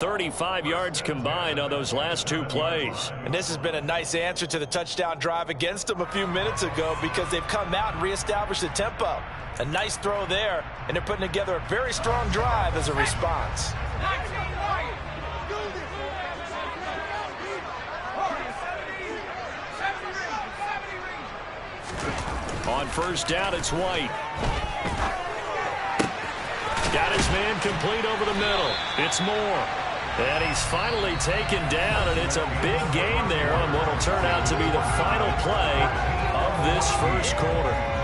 35 yards combined on those last two plays. And this has been a nice answer to the touchdown drive against them a few minutes ago because they've come out and reestablished the tempo. A nice throw there, and they're putting together a very strong drive as a response. On first down, it's White. Got his man complete over the middle. It's Moore. And he's finally taken down, and it's a big gain there on what will turn out to be the final play of this first quarter.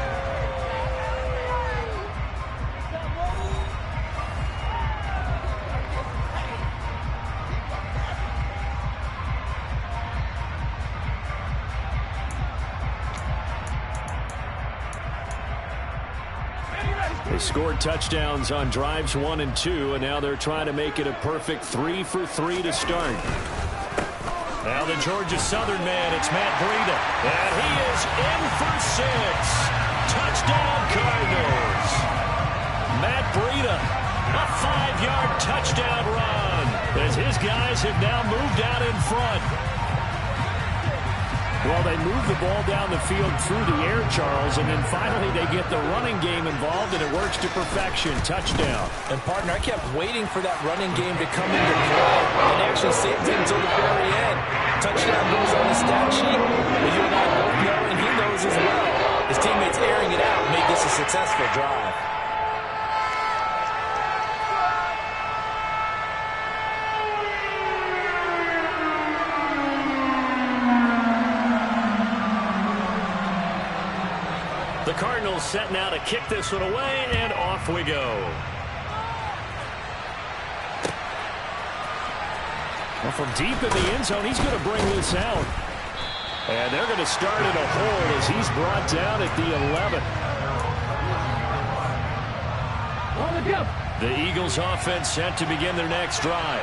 They scored touchdowns on drives 1 and 2, and now they're trying to make it a perfect 3 for 3 to start. Now the Georgia Southern man, it's Matt Breida, and he is in for 6. Touchdown Cardinals. Matt Breida, a 5-yard touchdown run, as his guys have now moved out in front. Well, they move the ball down the field through the air, Charles, and then finally they get the running game involved, and it works to perfection. Touchdown. And, partner, I kept waiting for that running game to come into play and actually saved it until the very end. Touchdown goes on the stat sheet, but you and I both know, and he knows as well, his teammates airing it out made this a successful drive. The Cardinals set now to kick this one away, and off we go. Well, from deep in the end zone, he's going to bring this out. And they're going to start in a hole as he's brought down at the 11. The Eagles offense set to begin their next drive.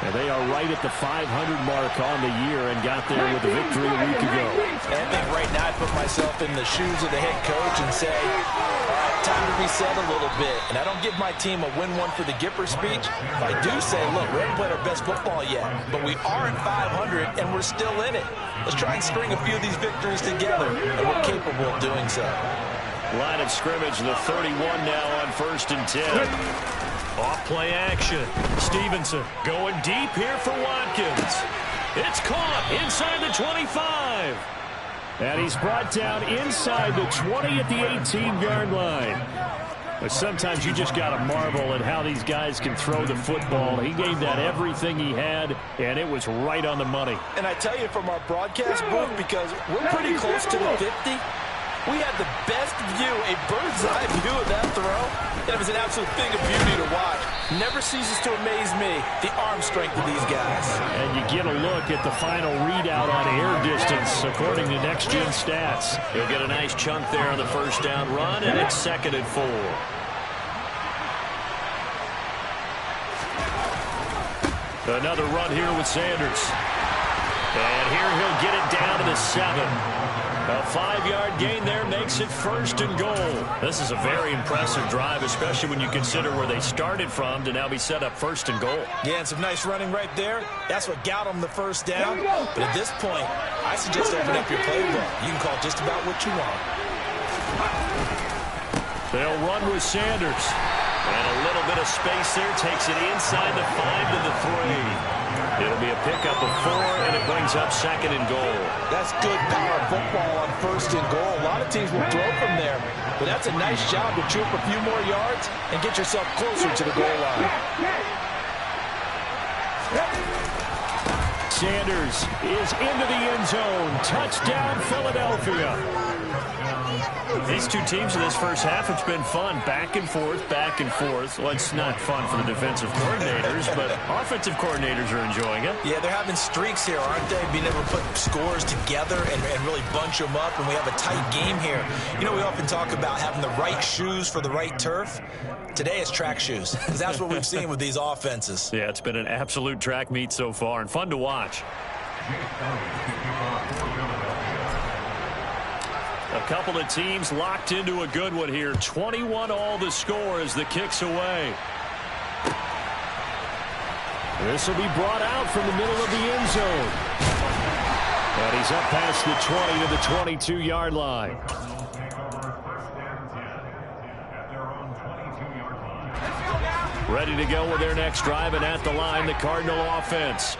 And they are right at the 500 mark on the year and got there with a victory a week ago. And I think right now I put myself in the shoes of the head coach and say, all right, time to reset a little bit. And I don't give my team a win one for the Gipper speech. I do say, look, we haven't played our best football yet, but we are at 500 and we're still in it. Let's try and string a few of these victories together, and we're capable of doing so. Line of scrimmage, the 31 now on 1st and 10. Off play action. Stevenson going deep here for Watkins. It's caught inside the 25. And he's brought down inside the 20 at the 18-yard line. But sometimes you just got to marvel at how these guys can throw the football. He gave that everything he had, and it was right on the money. And I tell you from our broadcast booth, because we're pretty close to the 50, we had the best view, a bird's-eye view of that throw. And it was an absolute thing of beauty to watch. Never ceases to amaze me, the arm strength of these guys. And you get a look at the final readout on air distance, according to Next Gen Stats. He'll get a nice chunk there on the first down run, and it's 2nd and 4. Another run here with Sanders. And here he'll get it down to the 7. A 5-yard gain there makes it 1st and goal. This is a very impressive drive, especially when you consider where they started from to now be set up 1st and goal. Yeah, and some nice running right there. That's what got them the first down. But at this point, I suggest open up your playbook. You can call just about what you want. They'll run with Sanders. And a little bit of space there takes it inside the 5 to the 3. It'll be a pickup of 4, and it brings up 2nd and goal. That's good power football on 1st and goal. A lot of teams will throw from there, but that's a nice job to chew up a few more yards and get yourself closer to the goal line. Sanders is into the end zone. Touchdown, Philadelphia. These two teams in this first half, it's been fun. Back and forth, back and forth. Well, it's not fun for the defensive coordinators, but offensive coordinators are enjoying it. Yeah, they're having streaks here, aren't they? Being able to put scores together and really bunch them up, and we have a tight game here. You know, we often talk about having the right shoes for the right turf. Today it's track shoes, because that's what we've seen with these offenses. Yeah, it's been an absolute track meet so far, and fun to watch. A couple of teams locked into a good one here. 21 all the score as the kick's away. This will be brought out from the middle of the end zone. And he's up past the 20 to the 22-yard line. Ready to go with their next drive, and at the line, the Cardinal offense.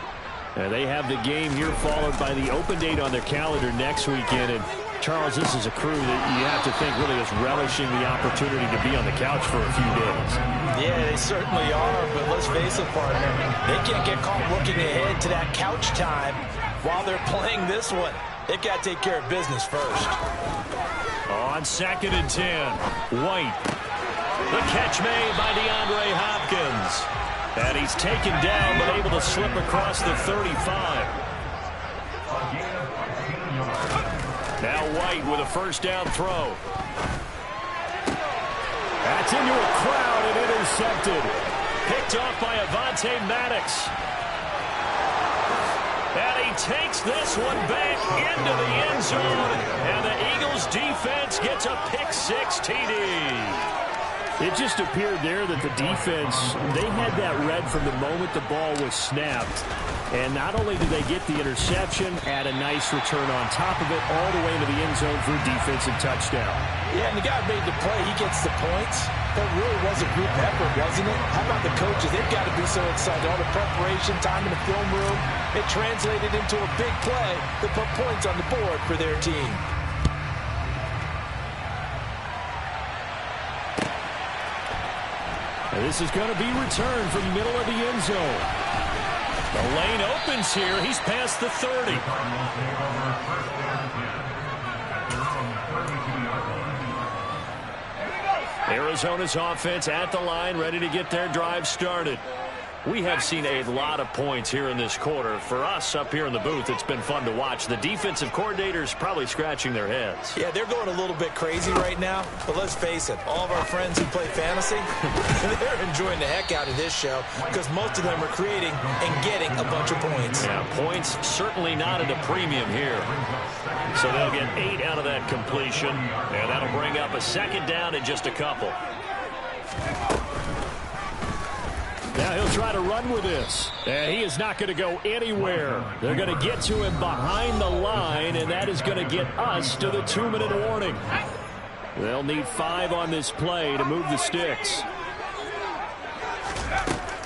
And they have the game here followed by the open date on their calendar next weekend. And Charles, this is a crew that you have to think really is relishing the opportunity to be on the couch for a few days. Yeah, they certainly are, but let's face it, partner. They can't get caught looking ahead to that couch time while they're playing this one. They've got to take care of business first. On 2nd and 10, White. The catch made by DeAndre Hopkins. And he's taken down but able to slip across the 35. Now White with a first down throw. That's into a crowd and intercepted. Picked off by Avonte Maddox. And he takes this one back into the end zone. And the Eagles defense gets a pick-6 TD. It just appeared there that the defense, they had that read from the moment the ball was snapped. And not only did they get the interception, add a nice return on top of it, all the way into the end zone for a defensive touchdown. Yeah, and the guy made the play. He gets the points. That really was a group effort, wasn't it? How about the coaches? They've got to be so excited. All the preparation, time in the film room, it translated into a big play that put points on the board for their team. This is going to be returned from the middle of the end zone. The lane opens here. He's past the 30. Arizona's offense at the line, ready to get their drive started. We have seen a lot of points here in this quarter. For us up here in the booth, it's been fun to watch. The defensive coordinators probably scratching their heads. Yeah, they're going a little bit crazy right now. But let's face it, all of our friends who play fantasy, they're enjoying the heck out of this show because most of them are creating and getting a bunch of points. Yeah, points certainly not at a premium here. So they'll get 8 out of that completion. And that'll bring up a second down in just a couple. Now he'll try to run with this. And he is not going to go anywhere. They're going to get to him behind the line, and that is going to get us to the 2-minute warning. They'll need 5 on this play to move the sticks.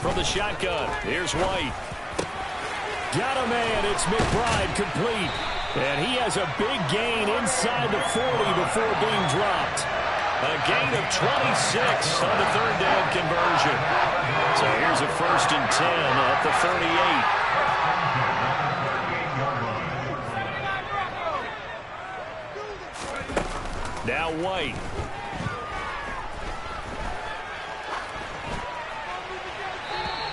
From the shotgun, here's White. Got a man. It's McBride complete. And he has a big gain inside the 40 before being dropped. A gain of 26 on the 3rd down conversion. So here's a 1st and 10 at the 38. Now White.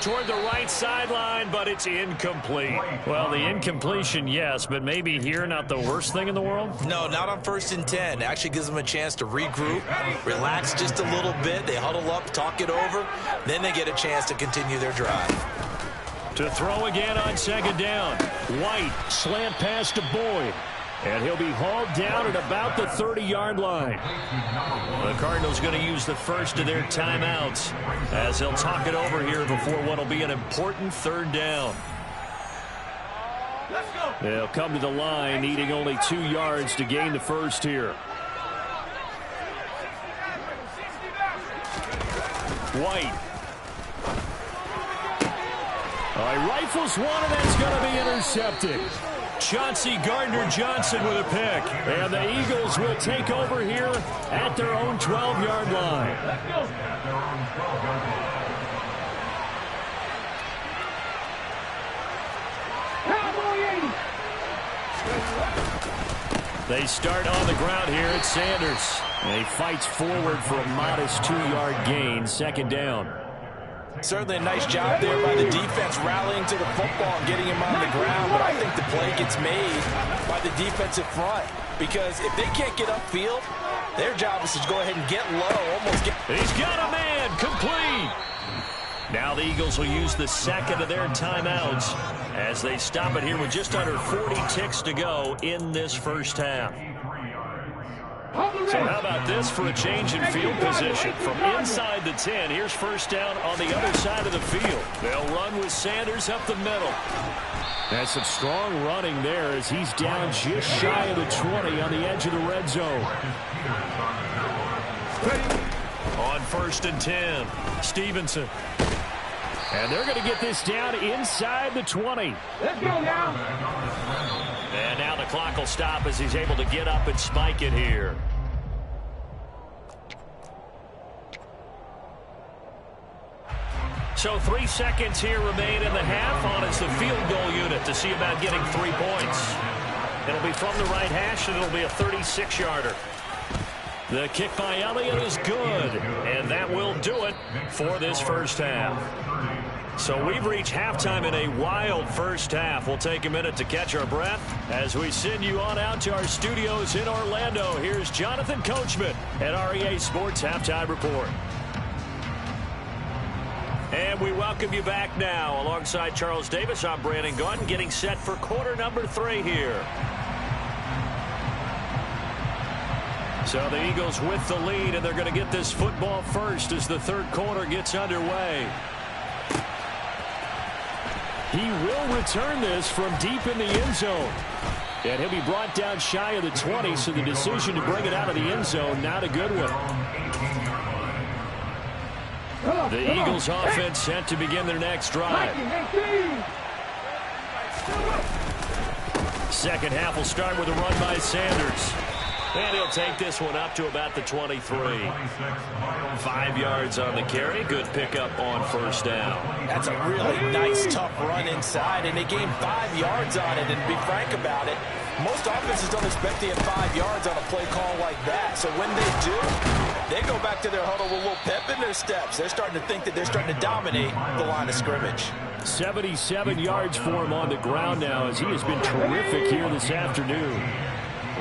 Toward the right sideline, but it's incomplete. Well, the incompletion, yes, but maybe here not the worst thing in the world? No, not on 1st and 10. Actually gives them a chance to regroup, relax just a little bit. They huddle up, talk it over. Then they get a chance to continue their drive. To throw again on 2nd down. White, slant pass to Boyd. And he'll be hauled down at about the 30-yard line. The Cardinals going to use the first of their timeouts as they'll talk it over here before what will be an important 3rd down. They'll come to the line needing only 2 yards to gain the first here. White. He rifles one, and that's going to be intercepted. Chauncey Gardner-Johnson with a pick. And the Eagles will take over here at their own 12-yard line. They start on the ground here at Sanders. And he fights forward for a modest 2-yard gain, 2nd down. Certainly a nice job there by the defense rallying to the football and getting him on the ground. But I think the play gets made by the defensive front. Because if they can't get upfield, their job is to go ahead and get low. He's got a man. Complete. Now the Eagles will use the second of their timeouts as they stop it here with just under 40 ticks to go in this first half. So how about this for a change in field position? From inside the 10, here's first down on the other side of the field. They'll run with Sanders up the middle. That's some strong running there as he's down just shy of the 20 on the edge of the red zone. On 1st and 10, Stevenson. And they're going to get this down inside the 20. Let's go now. And now the clock will stop as he's able to get up and spike it here. So 3 seconds here remain in the half on as the field goal unit to see about getting 3 points. It'll be from the right hash, and it'll be a 36-yarder. The kick by Elliott is good, and that will do it for this first half. So we've reached halftime in a wild first half. We'll take a minute to catch our breath as we send you on out to our studios in Orlando. Here's Jonathan Coachman at REA Sports Halftime Report. And we welcome you back now. Alongside Charles Davis, I'm Brandon Gaudin, getting set for quarter number 3 here. So the Eagles with the lead, and they're going to get this football first as the third quarter gets underway. He will return this from deep in the end zone. And he'll be brought down shy of the 20, so the decision to bring it out of the end zone, not a good one. The Eagles offense set to begin their next drive. Second half will start with a run by Sanders. And he'll take this one up to about the 23. 5 yards on the carry. Good pickup on first down. That's a really nice, tough run inside, and they gained 5 yards on it. And to be frank about it, most offenses don't expect to get 5 yards on a play call like that. So when they do, they go back to their huddle with a little pep in their steps. They're starting to think that they're starting to dominate the line of scrimmage. 77 yards for him on the ground now as he has been terrific here this afternoon.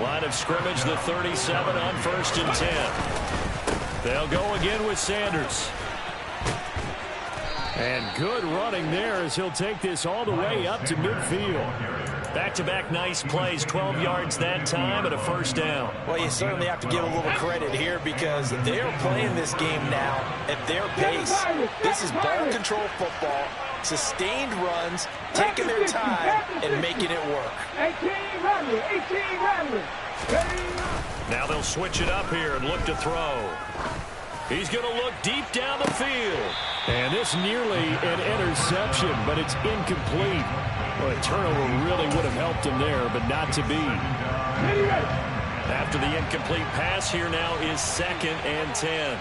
Line of scrimmage, the 37 on 1st and 10. They'll go again with Sanders. And good running there as he'll take this all the way up to midfield. Back-to-back nice plays, 12 yards that time and a first down. Well, you certainly have to give a little credit here because they're playing this game now at their pace. This is ball control football, sustained runs, taking their time and making it work. 18 running. Now they'll switch it up here and look to throw. He's going to look deep down the field. And this nearly an interception, but it's incomplete. Well, a turnover really would have helped him there, but not to be. After the incomplete pass, here now is 2nd and 10.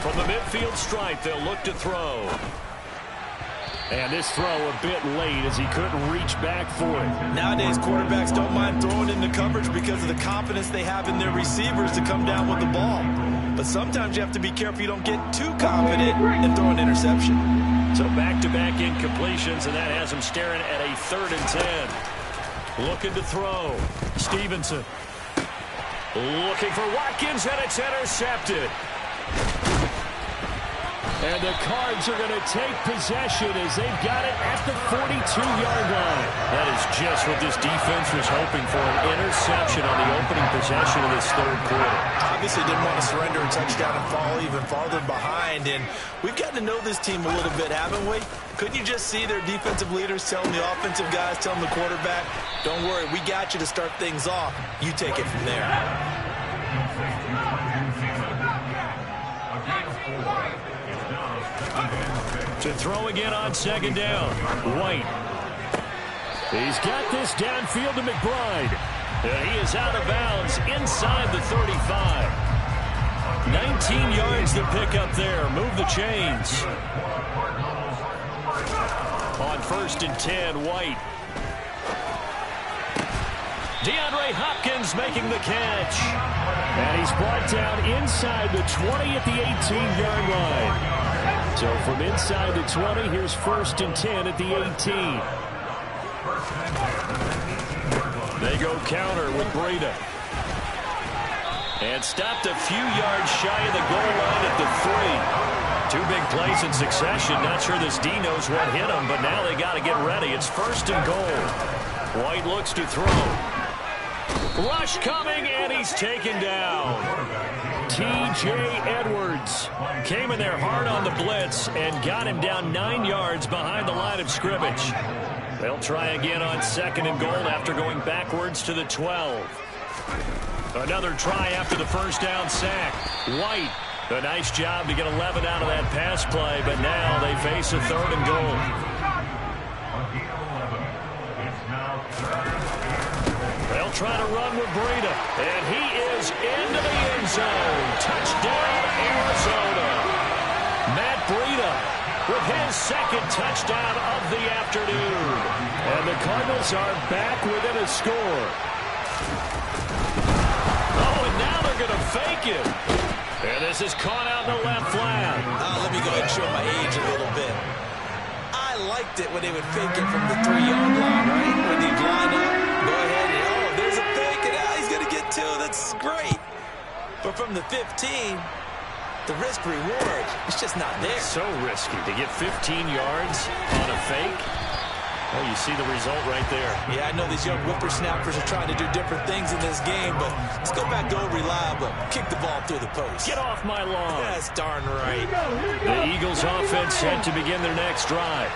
From the midfield stripe, they'll look to throw. And this throw a bit late as he couldn't reach back for it. Nowadays, quarterbacks don't mind throwing into coverage because of the confidence they have in their receivers to come down with the ball. But sometimes you have to be careful you don't get too confident and throw an interception. So back-to-back incompletions, and that has him staring at a 3rd and 10. Looking to throw. Stevenson. Looking for Watkins, and it's intercepted. And the Cards are going to take possession as they've got it at the 42-yard line. That is just what this defense was hoping for, an interception on the opening possession of this third quarter. Obviously didn't want to surrender a touchdown and fall even farther behind. And we've gotten to know this team a little bit, haven't we? Couldn't you just see their defensive leaders telling the offensive guys, telling the quarterback, don't worry, we got you to start things off. You take it from there. To throw again on 2nd down. White. He's got this downfield to McBride. And he is out of bounds inside the 35. 19 yards to pick up there. Move the chains. On 1st and 10, White. DeAndre Hopkins making the catch. And he's brought down inside the 20 at the 18-yard line. So from inside the 20, here's 1st and 10 at the 18. They go counter with Breida. And stopped a few yards shy of the goal line at the 3. 2 big plays in succession. Not sure this D knows what hit him, but now they got to get ready. It's 1st and goal. White looks to throw. Rush coming, and he's taken down. T.J. Edwards came in there hard on the blitz and got him down 9 yards behind the line of scrimmage. They'll try again on 2nd and goal after going backwards to the 12. Another try after the first down sack. White, a nice job to get 11 out of that pass play, but now they face a 3rd and goal. They'll try to run with Breida, and he is into the end zone. Touchdown, Arizona. Matt Breida with his 2nd touchdown of the afternoon. And the Cardinals are back within a score. Oh, and now they're going to fake it. And this is caught out in the left flat. Let me go ahead and show my age a little bit. I liked it when they would fake it from the 3-yard line, right? When they'd line up, go ahead and, oh, there's a fake, and he's going to get 2. That's great. But from the 15, the risk-reward, it's just not there. So risky to get 15 yards on a fake. Oh, you see the result right there. Yeah, I know these young whippersnappers are trying to do different things in this game, but let's go back to old reliable. Kick the ball through the post. Get off my lawn. That's darn right. The Eagles offense set to begin their next drive.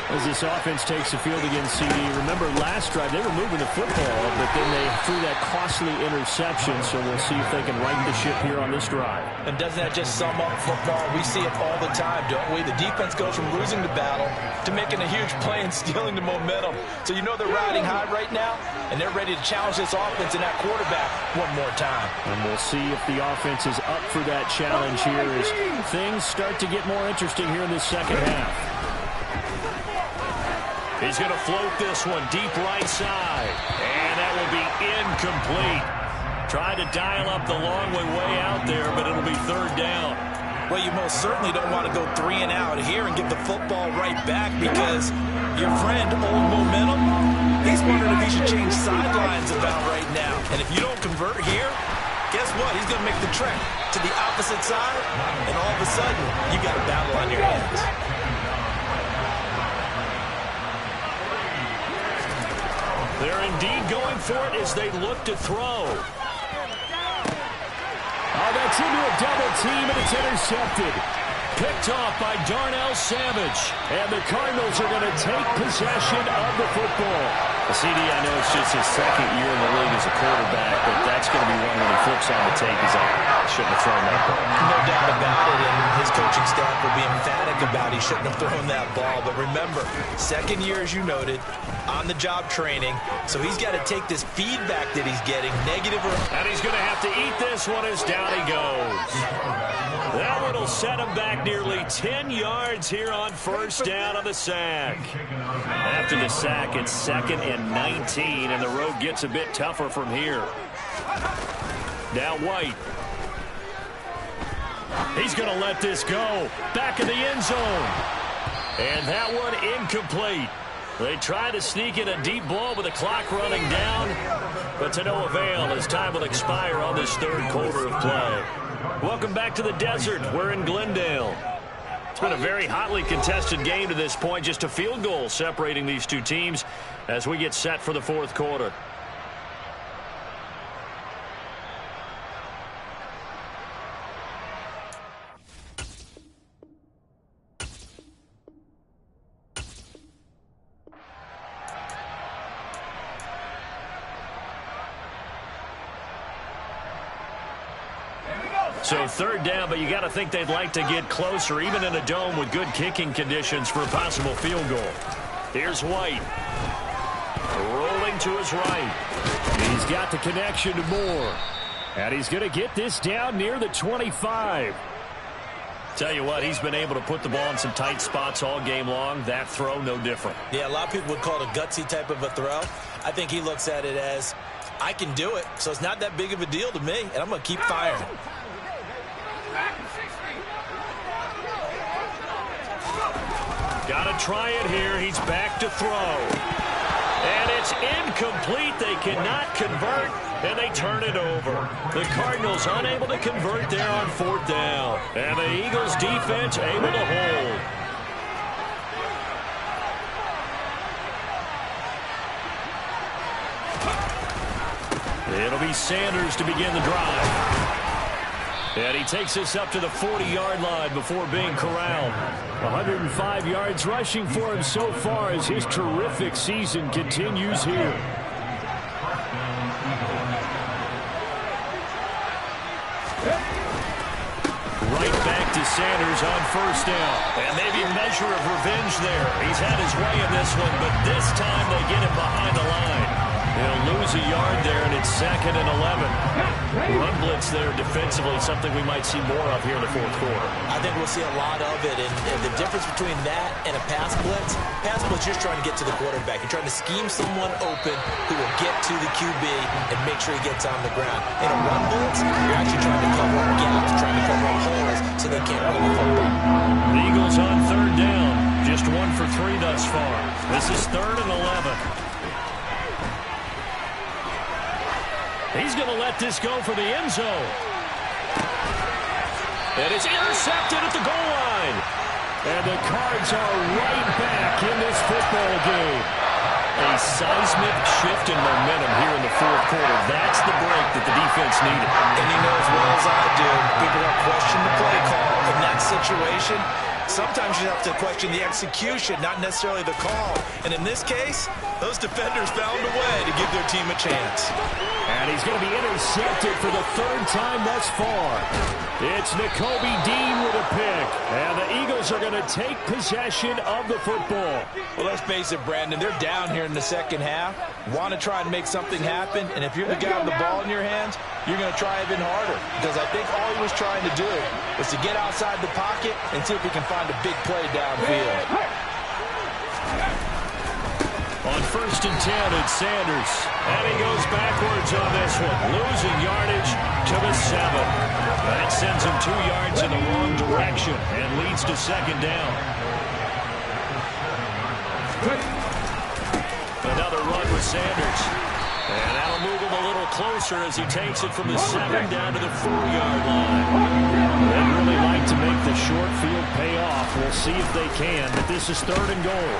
As this offense takes the field against CD, remember last drive they were moving the football, but then they threw that costly interception, so we'll see if they can right the ship here on this drive. And doesn't that just sum up football? We see it all the time, don't we? The defense goes from losing the battle to making a huge play and stealing the momentum. So you know they're riding high right now, and they're ready to challenge this offense and that quarterback one more time. And we'll see if the offense is up for that challenge here as things start to get more interesting here in this second half. He's going to float this one deep right side. And that will be incomplete. Tried to dial up the long way out there, but it'll be 3rd down. Well, you most certainly don't want to go 3 and out here and give the football right back because your friend, Old Momentum, he's wondering if he should change sidelines about right now. And if you don't convert here, guess what? He's going to make the trek to the opposite side, and all of a sudden, you got a battle on your hands. They're indeed going for it as they look to throw. Oh, that's into a double team, and it's intercepted. Picked off by Darnell Savage. And the Cardinals are going to take possession of the football. CD, I know it's just his 2nd year in the league as a quarterback, but that's going to be one when he flips on the tape. He's like, I shouldn't have thrown that ball. No doubt about it, and his coaching staff will be emphatic about he shouldn't have thrown that ball. But remember, 2nd year, as you noted, on-the-job training, so he's got to take this feedback that he's getting, negative or... And he's going to have to eat this one as down he goes. That one will set him back nearly 10 yards here on 1st down on the sack. After the sack, it's 2nd and 19, and the road gets a bit tougher from here. Now White. He's going to let this go. Back in the end zone. And that one incomplete. They try to sneak in a deep ball with the clock running down, but to no avail as time will expire on this 3rd quarter of play. Welcome back to the desert. We're in Glendale. It's been a very hotly contested game to this point. Just a field goal separating these two teams as we get set for the 4th quarter. So 3rd down, but you got to think they'd like to get closer, even in a dome with good kicking conditions for a possible field goal. Here's White. Rolling to his right. He's got the connection to Moore. And he's going to get this down near the 25. Tell you what, he's been able to put the ball in some tight spots all game long. That throw, no different. Yeah, a lot of people would call it a gutsy type of a throw. I think he looks at it as, I can do it, so it's not that big of a deal to me, and I'm going to keep firing. Got to try it here. He's back to throw. And it's incomplete. They cannot convert, and they turn it over. The Cardinals unable to convert there on 4th down. And the Eagles defense able to hold. It'll be Sanders to begin the drive. And he takes us up to the 40-yard line before being corralled. 105 yards rushing for him so far as his terrific season continues here. Right back to Sanders on first down. And maybe a measure of revenge there. He's had his way in this one, but this time they get him behind the line. They'll lose a yard there, and it's 2nd and 11. Run blitz there defensively, something we might see more of here in the fourth quarter. I think we'll see a lot of it, and the difference between that and a pass blitz, you're just trying to get to the quarterback. You're trying to scheme someone open who will get to the QB and make sure he gets on the ground. In a run blitz, you're actually trying to cover up gaps, trying to cover up holes so they can't run the football. The Eagles on 3rd down, just 1 for 3 thus far. This is 3rd and 11. He's going to let this go for the end zone. And it's intercepted at the goal line. And the Cards are right back in this football game. A seismic shift in momentum here in the fourth quarter. That's the break that the defense needed. And you know as well as I do, people don't question the play call in that situation. Sometimes you have to question the execution, not necessarily the call. And in this case, those defenders found a way to give their team a chance. And he's going to be intercepted for the 3rd time thus far. It's Nakobe Dean with a pick. And the Eagles are going to take possession of the football. Well, let's face it, Brandon, they're down here in the second half. Want to try and make something happen. And if you're the guy with the ball in your hands, you're going to try even harder. Because I think all he was trying to do was to get outside the pocket and see if he can find a big play downfield. On 1st and 10, it's Sanders. And he goes backwards on this one. Losing yardage to the 7. That sends him 2 yards in the wrong direction and leads to 2nd down. Another run with Sanders. And that'll move him a little closer as he takes it from the 7 down to the 4-yard line. They'd really like to make the short field pay off. We'll see if they can, but this is 3rd and goal.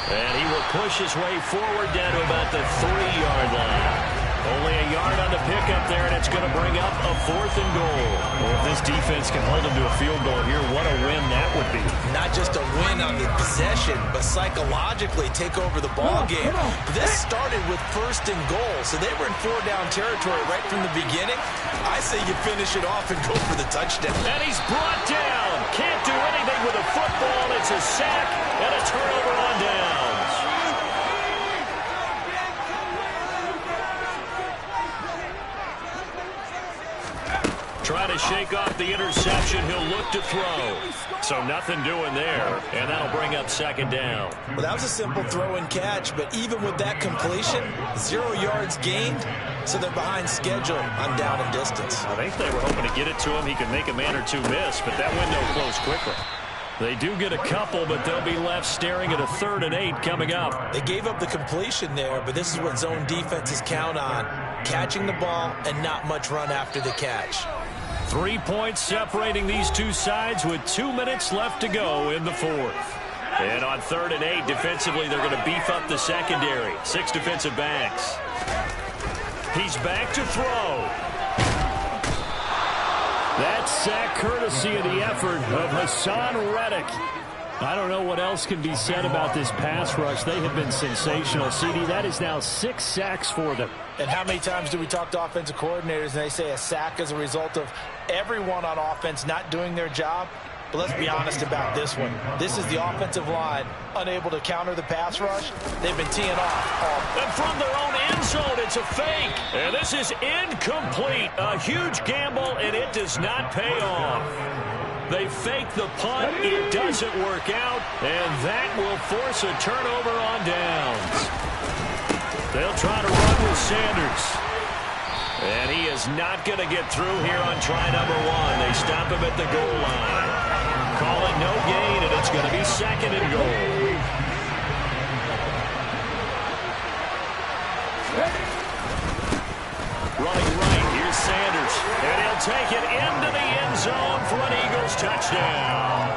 And he will push his way forward down to about the 3-yard line. Only a yard on the pickup there, and it's going to bring up a 4th and goal. Well, if this defense can hold him to a field goal here, what a win that would be. Not just a win on the possession, but psychologically take over the ball game. This started with 1st and goal, so they were in 4-down territory right from the beginning. I say you finish it off and go for the touchdown. And he's brought down. Can't do anything with a football. It's a sack and a turnover on downs. Trying to shake off the interception. He'll look to throw. So nothing doing there. And that'll bring up 2nd down. Well, that was a simple throw and catch, but even with that completion, 0 yards gained, so they're behind schedule on down and distance. I think they were hoping to get it to him. He could make a man or two miss, but that window closed quickly. They do get a couple, but they'll be left staring at a 3rd and 8 coming up. They gave up the completion there, but this is what zone defenses count on. Catching the ball and not much run after the catch. 3 points separating these two sides with 2 minutes left to go in the 4th. And on 3rd and 8, defensively, they're going to beef up the secondary. 6 defensive backs. He's back to throw. That sack courtesy of the effort of Hassan Reddick. I don't know what else can be said about this pass rush. They have been sensational. CD, that is now 6 sacks for them. And how many times do we talk to offensive coordinators and they say a sack is a result of everyone on offense not doing their job? But let's be honest about this one. This is the offensive line unable to counter the pass rush. They've been teeing off. And from their own end zone, it's a fake. And this is incomplete. A huge gamble, and it does not pay off. They fake the punt. It doesn't work out, and that will force a turnover on downs. They'll try to run with Sanders. And he is not going to get through here on try number 1. They stop him at the goal line. Call it no gain, and it's going to be 2nd and goal. Running right, here's Sanders. And he'll take it into the end zone for an Eagles touchdown.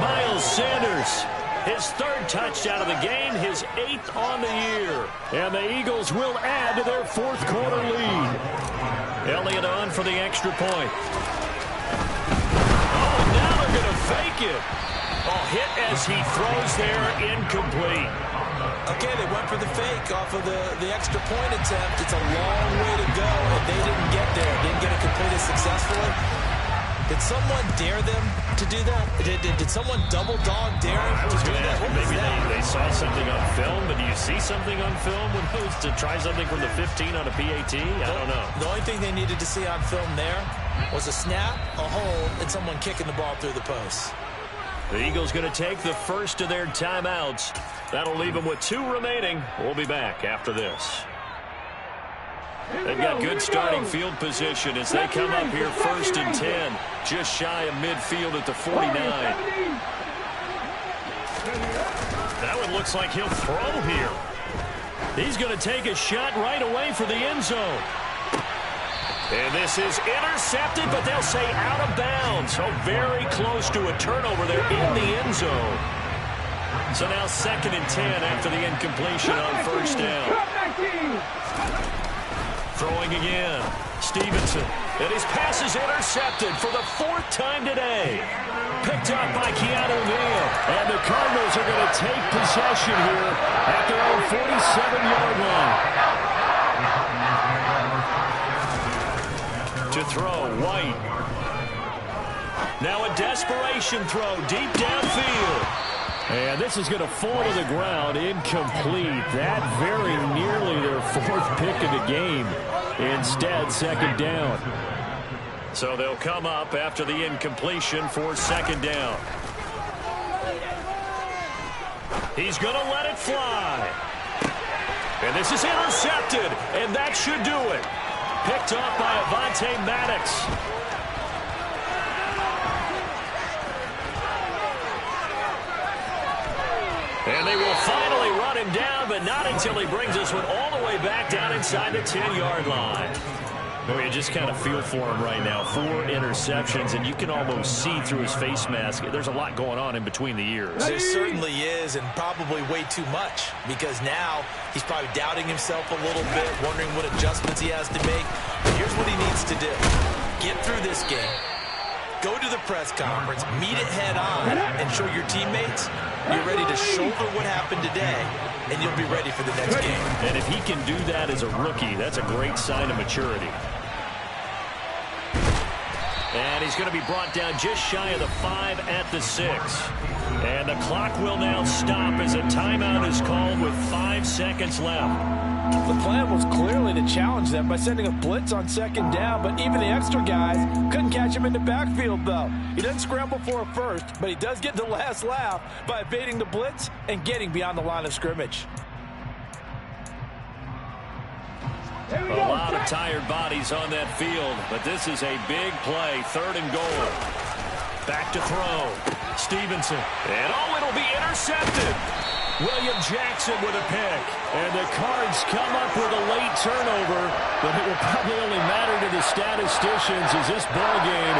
Miles Sanders, His third touchdown of the game, his 8th on the year. And the Eagles will add to their fourth quarter lead. Elliott on for the extra point. Oh, now they're going to fake it. Oh, hit as he throws there, incomplete. Okay, they went for the fake off of the extra point attempt. It's a long way to go, and they didn't get there. Didn't get it completed successfully. Did someone dare them to do that? Did someone double dog dare them to do that? What was Maybe that? they saw something on film, but do you see something on film when it was to try something from the 15 on a PAT? I don't know. The only thing they needed to see on film there was a snap, a hold, and someone kicking the ball through the post. The Eagles going to take the first of their timeouts. That'll leave them with 2 remaining. We'll be back after this. They've got good starting field position as they come up here 1st and 10. Just shy of midfield at the 49. That one looks like he'll throw here. He's going to take a shot right away for the end zone. And this is intercepted, but they'll say out of bounds. So very close to a turnover there in the end zone. So now 2nd and 10 after the incompletion on 1st down. Throwing again. Stevenson. And his pass is intercepted for the 4th time today. Picked up by Keanu Neal. And the Cardinals are going to take possession here at their own 47-yard line. To throw, White. Now a desperation throw deep downfield. And this is going to fall to the ground, incomplete. That very nearly their 4th pick of the game. Instead, 2nd down. So they'll come up after the incompletion for 2nd down. He's going to let it fly. And this is intercepted, and that should do it. Picked off by Avonte Maddox. And they will finally run him down, but not until he brings this one all the way back down inside the 10-yard line. Well, you just kind of feel for him right now. 4 interceptions, and you can almost see through his face mask. There's a lot going on in between the ears. There certainly is, and probably way too much, because now he's probably doubting himself a little bit, wondering what adjustments he has to make. But here's what he needs to do. Get through this game. Go to the press conference, meet it head on, and show your teammates you're ready to shoulder what happened today, and you'll be ready for the next game. And if he can do that as a rookie, that's a great sign of maturity. And he's going to be brought down just shy of the 5 at the 6. And the clock will now stop as a timeout is called with 5 seconds left. The plan was clearly to challenge them by sending a blitz on 2nd down, but even the extra guys couldn't catch him in the backfield, though. He doesn't scramble for a first, but he does get the last laugh by evading the blitz and getting beyond the line of scrimmage. A lot of tired bodies on that field, but this is a big play, 3rd and goal. Back to throw. Stevenson. And it'll be intercepted. William Jackson with a pick. And the Cards come up with a late turnover, but it will probably only matter to the statisticians as this ball game